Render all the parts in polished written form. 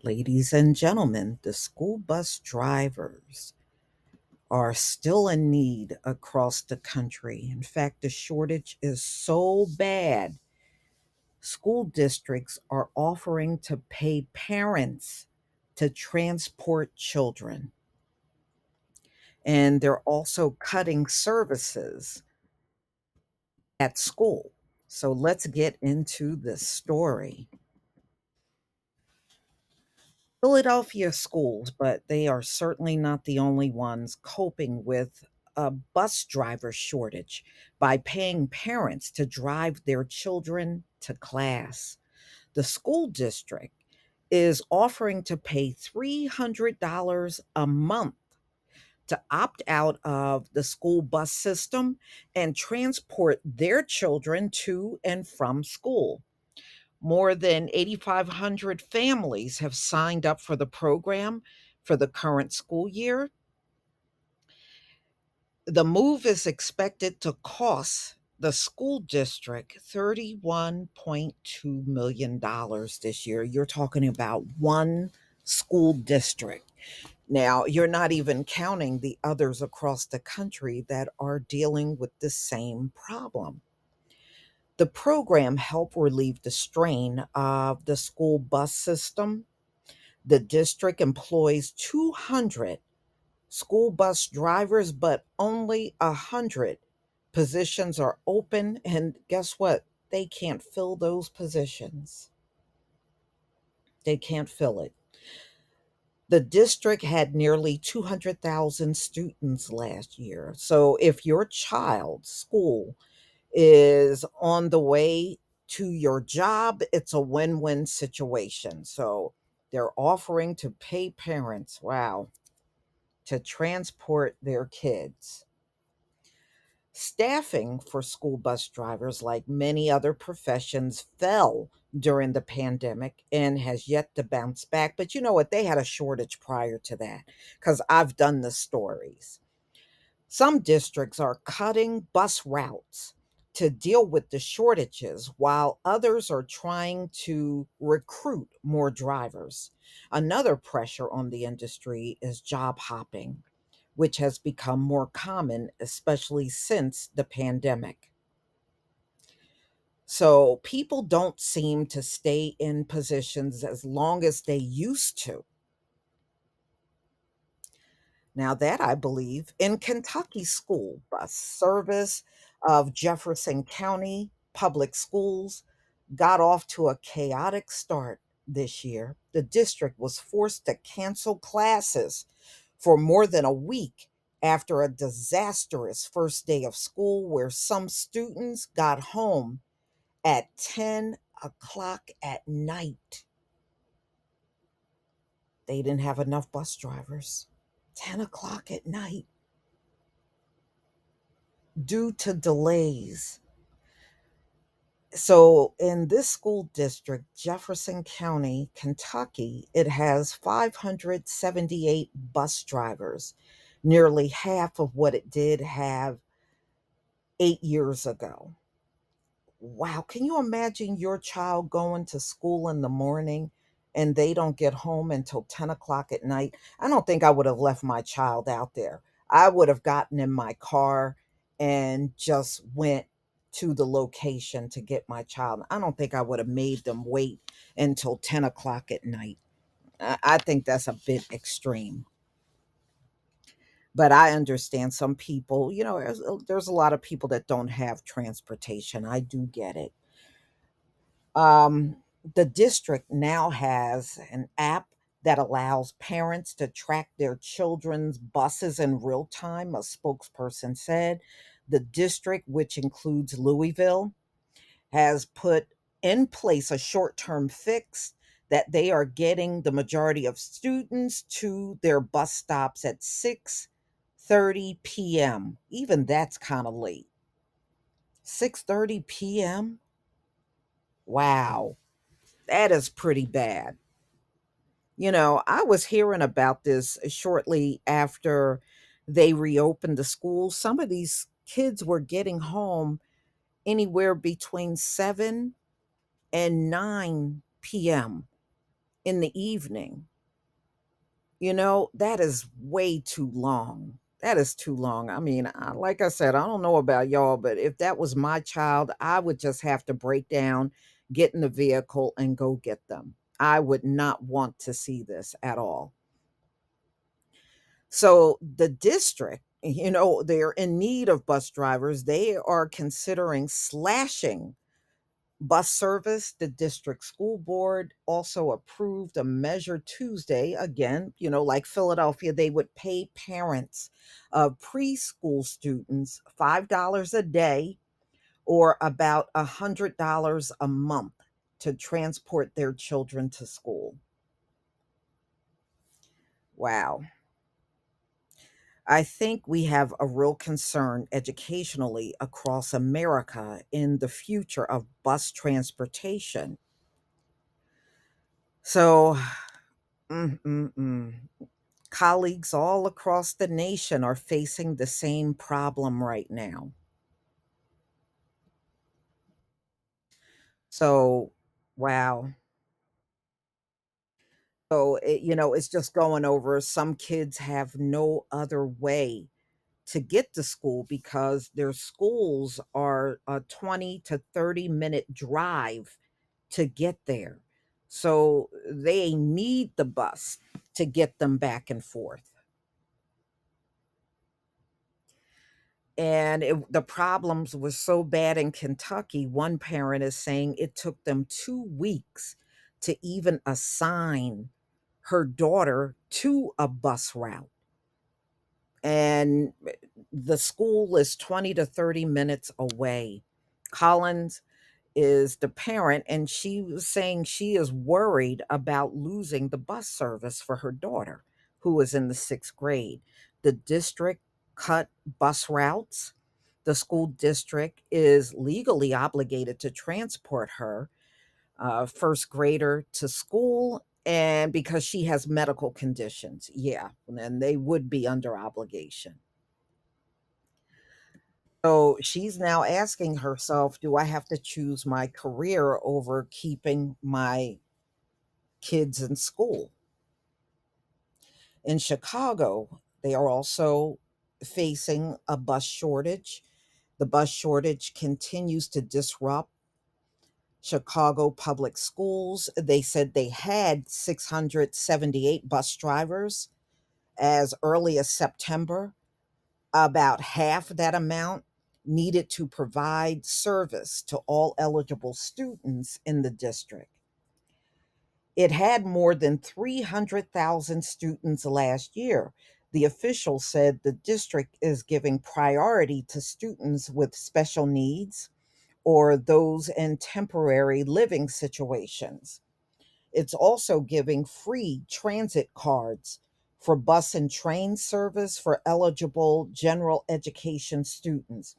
Ladies and gentlemen, the school bus drivers are still in need across the country. In fact, the shortage is so bad, school districts are offering to pay parents to transport children. And they're also cutting services at school. So let's get into this story. Philadelphia schools, but they are certainly not the only ones coping with a bus driver shortage by paying parents to drive their children to class. The school district is offering to pay $300 a month to opt out of the school bus system and transport their children to and from school. More than 8,500 families have signed up for the program for the current school year. The move is expected to cost the school district $31.2 million this year. You're talking about one school district. Now, you're not even counting the others across the country that are dealing with the same problem. The program helped relieve the strain of the school bus system. The district employs 200 school bus drivers, but only 100 positions are open. And guess what? They can't fill those positions. They can't fill it. The district had nearly 200,000 students last year. So if your child's school is on the way to your job, it's a win win situation. So they're offering to pay parents, wow, to transport their kids. Staffing for school bus drivers, like many other professions, fell during the pandemic and has yet to bounce back. But you know what? They had a shortage prior to that because I've done the stories. Some districts are cutting bus routes to deal with the shortages, while others are trying to recruit more drivers. Another pressure on the industry is job hopping, which has become more common, especially since the pandemic. So people don't seem to stay in positions as long as they used to. Now, that I believe in Kentucky school bus service of Jefferson County Public Schools got off to a chaotic start this year. The district was forced to cancel classes for more than a week after a disastrous first day of school where some students got home at 10 o'clock at night. They didn't have enough bus drivers. 10 o'clock at night due to delays. So, in this school district, Jefferson County, Kentucky, it has 578 bus drivers, nearly half of what it did have 8 years ago. Wow, can you imagine your child going to school in the morning and they don't get home until 10 o'clock at night? I don't think I would have left my child out there. I would have gotten in my car and just went to the location to get my child. I don't think I would have made them wait until 10 o'clock at night. I think that's a bit extreme. But I understand some people, there's a lot of people that don't have transportation. I do get it. The district now has an app that allows parents to track their children's buses in real time, a spokesperson said. The district, which includes Louisville, has put in place a short term fix that they are getting the majority of students to their bus stops at 6:30 p.m. Even that's kind of late. 6:30 p.m.? Wow. That is pretty bad. I was hearing about this shortly after they reopened the schools. Some of these kids were getting home anywhere between 7 and 9 p.m. in the evening. That is way too long. That is too long. I mean, like I said, I don't know about y'all, but if that was my child, I would just have to break down, get in the vehicle, and go get them. I would not want to see this at all. So the district, they're in need of bus drivers. They are considering slashing bus service. The district school board also approved a measure Tuesday. Again, like Philadelphia, they would pay parents of preschool students $5 a day or about $100 a month to transport their children to school. Wow. I think we have a real concern educationally across America in the future of bus transportation. So, mm, mm, mm. Colleagues all across the nation are facing the same problem right now. So, wow. So, it's just going over. Some kids have no other way to get to school because their schools are a 20 to 30-minute drive to get there. So, they need the bus to get them back and forth. And the problems were so bad in Kentucky. One parent is saying it took them 2 weeks to even assign her daughter to a bus route. And the school is 20 to 30 minutes away. Collins is the parent, and she was saying she is worried about losing the bus service for her daughter, who is in the sixth grade. The district cut bus routes. The school district is legally obligated to transport her, first grader, to school. And because she has medical conditions, yeah, and they would be under obligation. So she's now asking herself, do I have to choose my career over keeping my kids in school? In Chicago, they are also facing a bus shortage. The bus shortage continues to disrupt Chicago public schools. They said they had 678 bus drivers as early as September. About half that amount needed to provide service to all eligible students in the district. It had more than 300,000 students last year. The official said the district is giving priority to students with special needs or those in temporary living situations. It's also giving free transit cards for bus and train service for eligible general education students.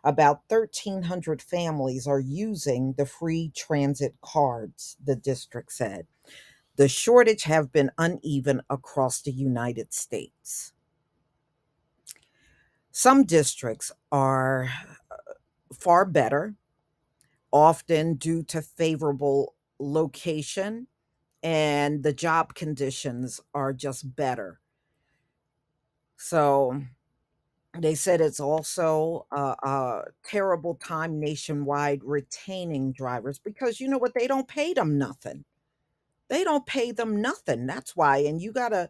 About 1,300 families are using the free transit cards, the district said. The shortage have been uneven across the United States. Some districts are far better, often due to favorable location, and the job conditions are just better. So they said it's also a terrible time nationwide retaining drivers because you know what? They don't pay them nothing. They don't pay them nothing. That's why. And you got to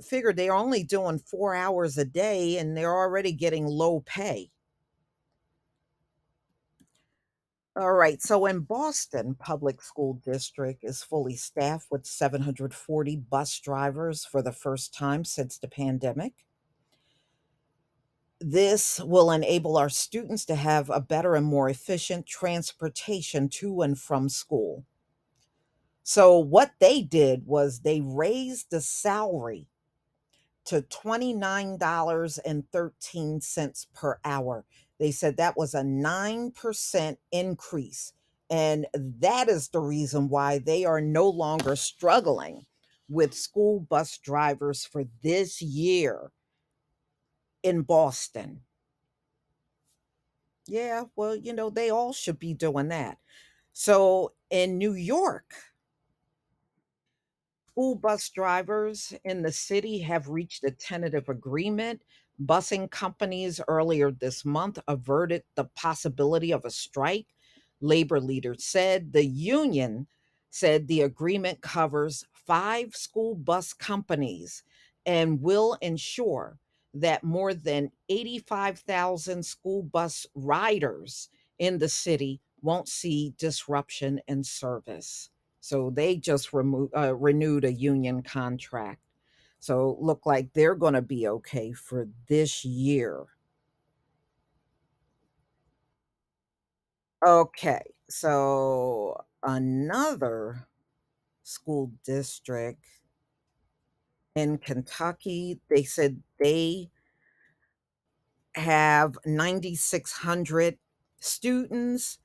figure they're only doing 4 hours a day and they're already getting low pay. All right. So in Boston, public school district is fully staffed with 740 bus drivers for the first time since the pandemic. This will enable our students to have a better and more efficient transportation to and from school. So, what they did was they raised the salary to $29.13 per hour. They said that was a 9% increase. And that is the reason why they are no longer struggling with school bus drivers for this year in Boston. Yeah, well, they all should be doing that. So in New York, School bus drivers in the city have reached a tentative agreement. Busing companies earlier this month averted the possibility of a strike. Labor leaders said the union said the agreement covers five school bus companies and will ensure that more than 85,000 school bus riders in the city won't see disruption in service. So they just renewed a union contract. So look like they're going to be okay for this year. Okay, so another school district in Kentucky, they said they have 9,600 students.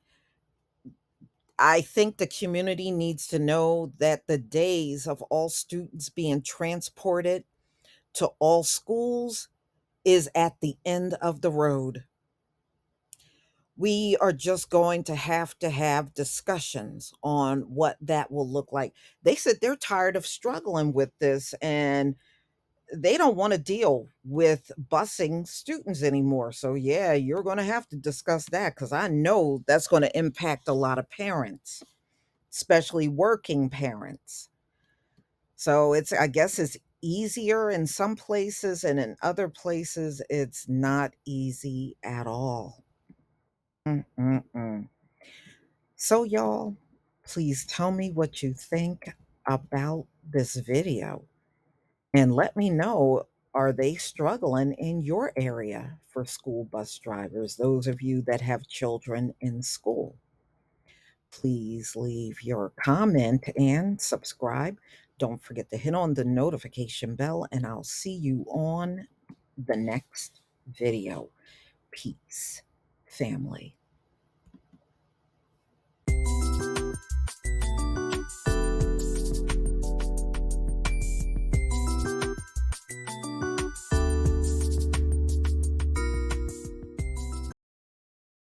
I think the community needs to know that the days of all students being transported to all schools is at the end of the road. We are just going to have discussions on what that will look like. They said they're tired of struggling with this and they don't want to deal with busing students anymore. So, yeah, you're going to have to discuss that because I know that's going to impact a lot of parents, especially working parents. So, I guess it's easier in some places, and in other places, it's not easy at all. Mm-mm-mm. So, y'all, please tell me what you think about this video and let me know, are they struggling in your area for school bus drivers? Those of you that have children in school, please leave your comment and subscribe. Don't forget to hit on the notification bell, and I'll see you on the next video. Peace, family.